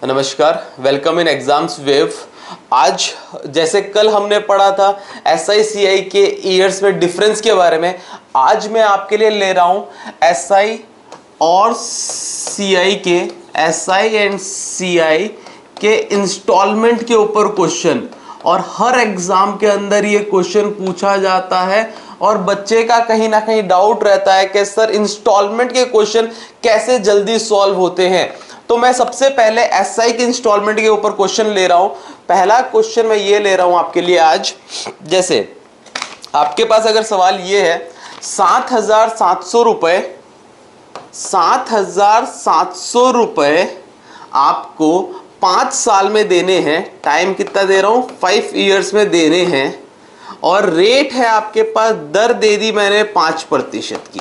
नमस्कार, welcome in exams wave. आज जैसे कल हमने पढ़ा था SI CI के ईयर्स में डिफरेंस के बारे में, आज मैं आपके लिए ले रहा हूं SI और CI के SI एंड CI के इंस्टॉलमेंट के ऊपर क्वेश्चन। और हर एग्जाम के अंदर ये क्वेश्चन पूछा जाता है और बच्चे का कहीं ना कहीं डाउट रहता है कि सर इंस्टॉलमेंट के क्वेश्चन कैसे जल्दी सॉल्व होते हैं। तो मैं सबसे पहले SI के इंस्टॉलमेंट के ऊपर क्वेश्चन ले रहा हूं। पहला क्वेश्चन मैं ये ले रहा हूं आपके लिए आज। जैसे आपके पास अगर सवाल ये है 7,700 रुपए, 7,700 रुपए आपको 5 साल में देने हैं। टाइम कितना दे रहा हूं? 5 इयर्स में देने हैं। और रेट है आपके पास, दर दे दी मैंने 5% की,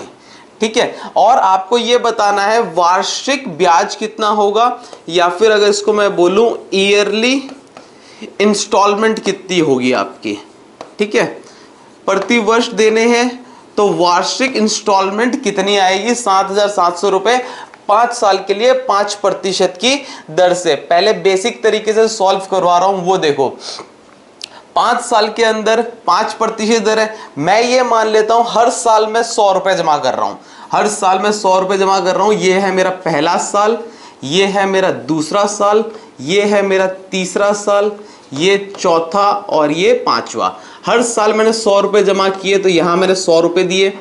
ठीक है। और आपको यह बताना है वार्षिक ब्याज कितना होगा, या फिर अगर इसको मैं बोलूं ईयरली इंस्टॉलमेंट कितनी होगी आपकी, ठीक है। प्रति वर्ष देने हैं तो वार्षिक इंस्टॉलमेंट कितनी आएगी? 7,700 रुपए 5 साल के लिए 5% की दर से। पहले बेसिक तरीके से सॉल्व करवा रहा हूं, वो देखो। 5 साल के अंदर 5% दर है। मैं ये मान लेता हूं हर साल मैं 100 रुपए जमा कर रहा हूं, हर साल मैं 100 रुपए जमा कर रहा हूं। ये है मेरा पहला साल, ये है मेरा दूसरा साल, ये है मेरा तीसरा साल, ये चौथा और ये पांचवा। हर साल मैंने 100 रुपए जमा किए, तो यहां मैंने 100 रुपए दिए,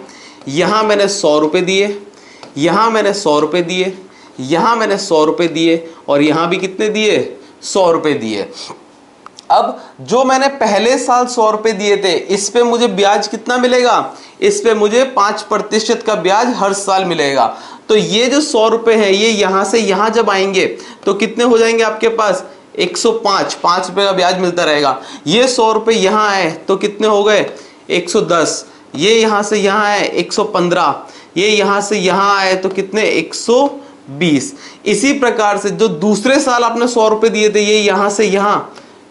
यहां मैंने 100 रुपए दिए, यहां मैंने 100 रुपए दिए, यहां मैंने 100 रुपए दिए, और यहां भी कितने दिए? 100 रुपए दिए। अब जो मैंने पहले साल 100 रुपए दिए थे, इस पे मुझे ब्याज कितना मिलेगा? इस पे मुझे 5% का ब्याज हर साल मिलेगा। तो ये जो 100 रुपए है, ये यहां से यहां जब आएंगे तो कितने हो जाएंगे आपके पास? 105, 5 रुपए का ब्याज मिलता रहेगा। ये 100 रुपए यहां आए तो कितने हो गए? 110। ये यहां से यहां आए 115, ये यहां से यहां आए तो कितने? 120। इसी प्रकार से जो दूसरे साल आपने 100 रुपए दिए थे, ये यहां से यहां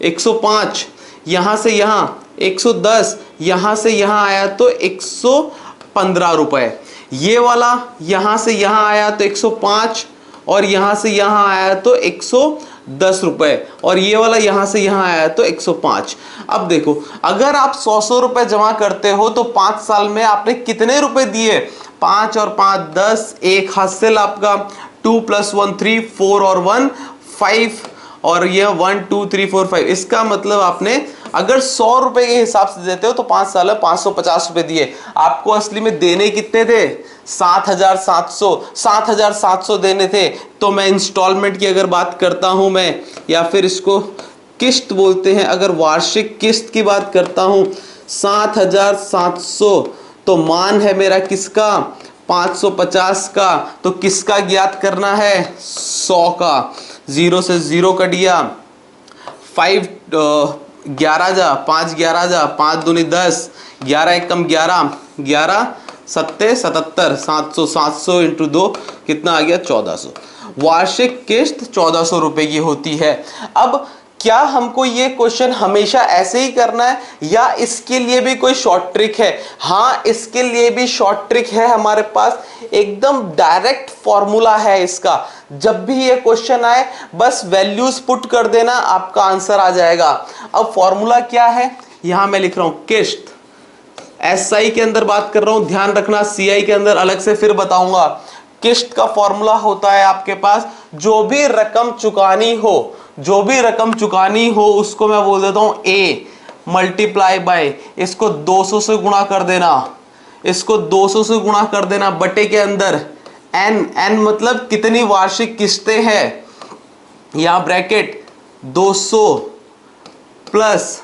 105, यहां से यहां 110, यहां से यहां आया तो 115 रुपए। ये वाला यहां से यहां आया तो 105, और यहां से यहां आया तो 110 रुपए, और ये वाला यहां से यहां आया तो 105। अब देखो, अगर आप 100 रुपए जमा करते हो तो 5 साल में आपने कितने रुपए दिए? 5 और 5 10, एक हासिल आपका 2 + 1 3, 4 और 1 5, और ये 1 2 3 4 5। इसका मतलब आपने अगर 100 रुपए के हिसाब से देते हो तो 5 साल में 550 रुपए दिए। आपको असली में देने कितने थे? 7,700 देने थे। तो मैं इंस्टॉलमेंट की अगर बात करता हूं मैं, या फिर इसको किस्त बोलते हैं, अगर वार्षिक किस्त की बात करता हूं 7,700, तो मान है मेरा किसका? 550 का। तो किसका ज्ञात करना है? 100 का। 0 से 0 कट गया, 5 11 जा, 5 11 जा, 5 दूनी 10, 11 एकम 11, 11 सत्ते 77, 700, 700 × 2 कितना आ गया? 1400। वार्षिक किस्त 1400 रुपए की होती है। अब क्या हमको ये क्वेश्चन हमेशा ऐसे ही करना है, या इसके लिए भी कोई शॉर्ट ट्रिक है? हाँ, इसके लिए भी शॉर्ट ट्रिक है हमारे पास। एकदम डायरेक्ट फॉर्मूला है इसका। जब भी ये क्वेश्चन आए बस वैल्यूज पुट कर देना, आपका आंसर आ जाएगा। अब फॉर्मूला क्या है? यहां मैं लिख रहा हूं किस्त। SI के अंदर बात कर रहा हूं, ध्यान रखना, CI के अंदर अलग से फिर बताऊंगा। किस्त का फॉर्मूला होता है आपके पास, जो भी रकम चुकानी हो, जो भी रकम चुकानी हो उसको मैं बोल देता हूं A मल्टीप्लाई बाय, इसको 200 से गुणा कर देना, इसको 200 से गुणा कर देना, बटे के अंदर n मतलब कितनी वार्षिक किस्तें हैं, यहां ब्रैकेट 200 प्लस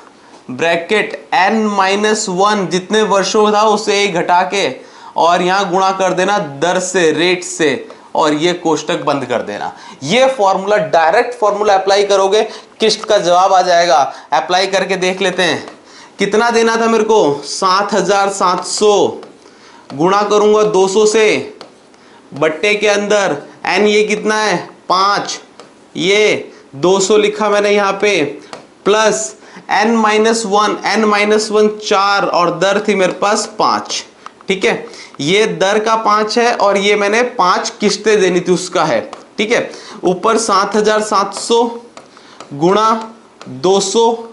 ब्रैकेट n-1, जितने वर्षों का था उसे 1 घटा के, और यहां गुणा कर देना दर से, रेट से, और ये कोष्टक बंद कर देना। ये फॉर्मूला, डायरेक्ट फॉर्मूला अप्लाई करोगे, किस्त का जवाब आ जाएगा। अप्लाई करके देख लेते हैं। कितना देना था मेरे को? 7,700 गुणा करूंगा 200 से, बट्टे के अंदर n ये कितना है? 5, ये 200 लिखा मैंने यहाँ पे, प्लस n-1 4, और दर थी मेरे पास 5, ठीक है। ये दर का 5 है, और ये मैंने 5 किस्तें देनी थी उसका है, ठीक है। ऊपर 7,700 गुणा 200,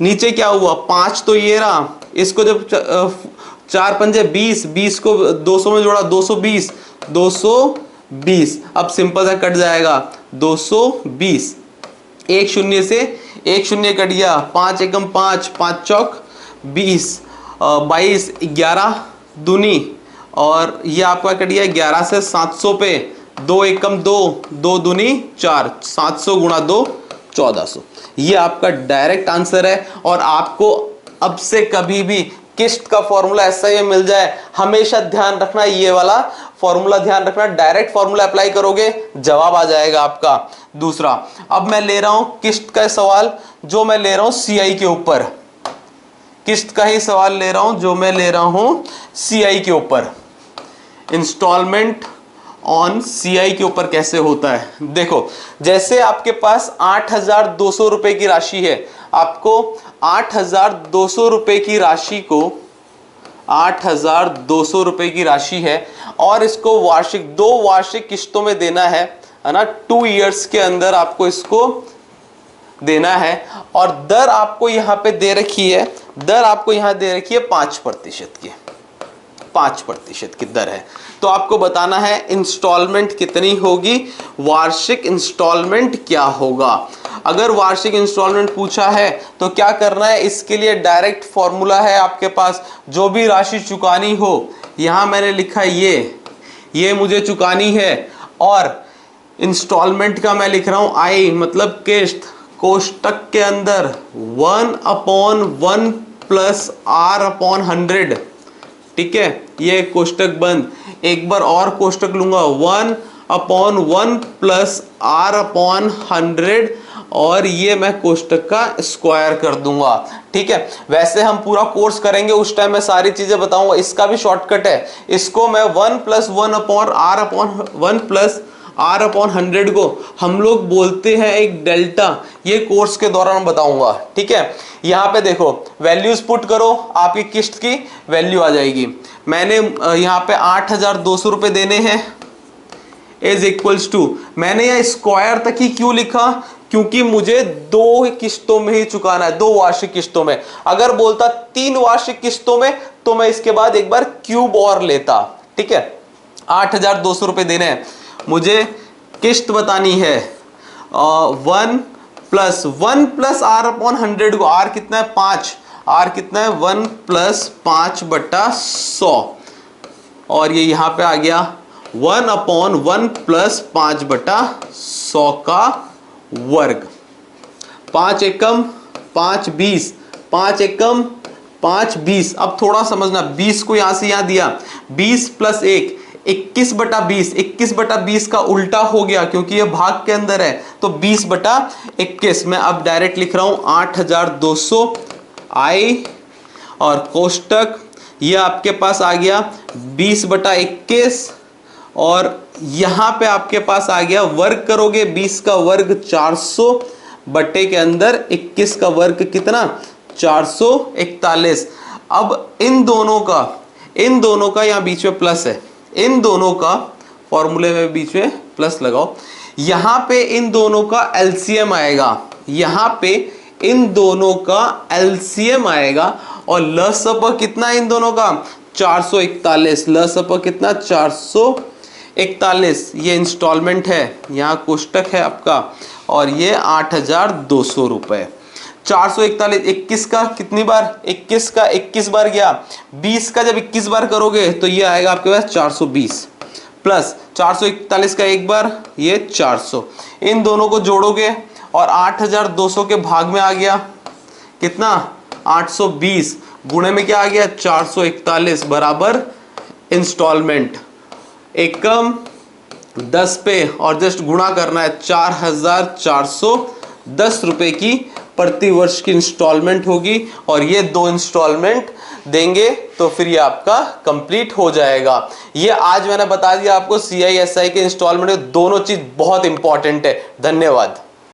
नीचे क्या हुआ 5 तो ये रहा, इसको जब 4 पंजे 20, 20 को 200 में जोड़ा 220, 220। अब सिंपल सा कट जाएगा 220, एक शून्य से एक शून्य कट गया, 5 एकम 5, 5 चौक 20, 22, 11 दूनी, और ये आपका कट गया 11 से 700 पे, 2 एकम 2, 2 दूनी 4, 700 गुणा 2 1400। ये आपका डायरेक्ट आंसर है। और आपको अब से कभी भी किस्त का फॉर्मूला ऐसा ही मिल जाए, हमेशा ध्यान रखना, ये वाला फॉर्मूला ध्यान रखना, डायरेक्ट फॉर्मूला अप्लाई करोगे जवाब आ जाएगा आपका। दूसरा, अब मैं ले रहा हूं किस्त का सवाल, जो मैं ले रहा हूं सीआई के ऊपर, किस्त का ही सवाल ले रहा हूं जो मैं ले रहा हूं सीआई के ऊपर। इंस्टॉलमेंट ऑन सीआई के ऊपर कैसे होता है, देखो जैसे आपके पास 8,200 रुपए की राशि है, आपको 8,200 रुपए की राशि को 8,200 रुपए की राशि है और इसको वार्षिक 2 वार्षिक किस्तों में देना है ना, 2 इयर्स के अंदर आपको इसको देना है। और दर आपको यहां पे दे रखी है, दर आपको यहां दे रखी है 5% की, 5% की दर है। तो आपको बताना है इंस्टॉलमेंट कितनी होगी, वार्षिक इंस्टॉलमेंट क्या होगा। अगर वार्षिक इंस्टॉलमेंट पूछा है तो क्या करना है, इसके लिए डायरेक्ट फॉर्मूला है आपके पास, जो भी राशि चुकानी हो, यहां मैंने लिखा ये मुझे चुकानी है, और इंस्टॉलमेंट का मैं लिख रहा हूं आई मतलब किस्त, कोष्टक के अंदर 1/1 प्लस R/100, ठीक है। ये कोष्टक बंद, एक बार और कोष्टक लूंगा 1/1 प्लस R/100, और ये मैं कोष्टक का स्क्वायर कर दूंगा, ठीक है। वैसे हम पूरा कोर्स करेंगे उस टाइम मैं सारी चीजें बताऊंगा, इसका भी शॉर्टकट है, इसको मैं 1 प्लस 1/R/1 प्लस R/100 को हम लोग बोलते हैं एक डेल्टा, ये कोर्स के दौरान बताऊंगा, ठीक है। यहां पे देखो वैल्यूज पुट करो, आपकी किस्त की वैल्यू आ जाएगी। मैंने यहां पे 8,200 रुपए देने हैं इज इक्वल्स टू, मैंने यह स्क्वायर तक ही क्यों लिखा, क्योंकि मुझे 2 किस्तों में ही चुकाना है, 2 वार्षिक किस्तों में। अगर बोलता 3 वार्षिक किस्तों में तो मैं इसके बाद एक बार क्यूब और लेता, ठीक है। 8,200 रुपए देने हैं, मुझे किस्त बतानी है 1 प्लस R/100 को, R कितना है 5, R कितना है 1 प्लस 5/100, और ये यहां पे आ गया 1/1 प्लस 5/100 का वर्ग। 5 एकम 5 20, 5 एकम 5 20। अब थोड़ा समझना, 20 को यहां से यहां दिया, 20 प्लस 1 21/20, 21/20 का उल्टा हो गया क्योंकि ये भाग के अंदर है, तो 20/21। मैं अब डायरेक्ट लिख रहा हूं 8,200 आई, और कोष्टक ये आपके पास आ गया 20/21, और यहां पे आपके पास आ गया वर्ग करोगे, 20 का वर्ग 400 बटे के अंदर 21 का वर्ग कितना 441। अब इन दोनों का यहां बीच में प्लस है, इन दोनों का फॉर्मूले में बीच में प्लस लगाओ, यहां पे इन दोनों का एलसीएम आएगा, यहां पे इन दोनों का एलसीएम आएगा, और लसप कितना इन दोनों का 441, लसप कितना 441। ये इंस्टॉलमेंट है, यहां कोष्टक है आपका, और ये 8,200 रुपए। 441, 21 का कितनी बार, 21 का 21 बार गया, 20 का जब 21 बार करोगे तो ये आएगा आपके पास 420, प्लस 441 का एक बार, ये 400, इन दोनों को जोड़ोगे और 8,200 के भाग में आ गया कितना 820, गुणे में क्या आ गया 441 बराबर इंस्टॉलमेंट, एकम 10 पे और जस्ट गुणा करना है, 4,410 रुपए की प्रति वर्ष की इंस्टॉलमेंट होगी, और ये 2 इंस्टॉलमेंट देंगे तो फिर ये आपका कंप्लीट हो जाएगा। ये आज मैंने बता दिया आपको CISI के इंस्टॉलमेंट, दोनों चीज बहुत इंपॉर्टेंट है। धन्यवाद।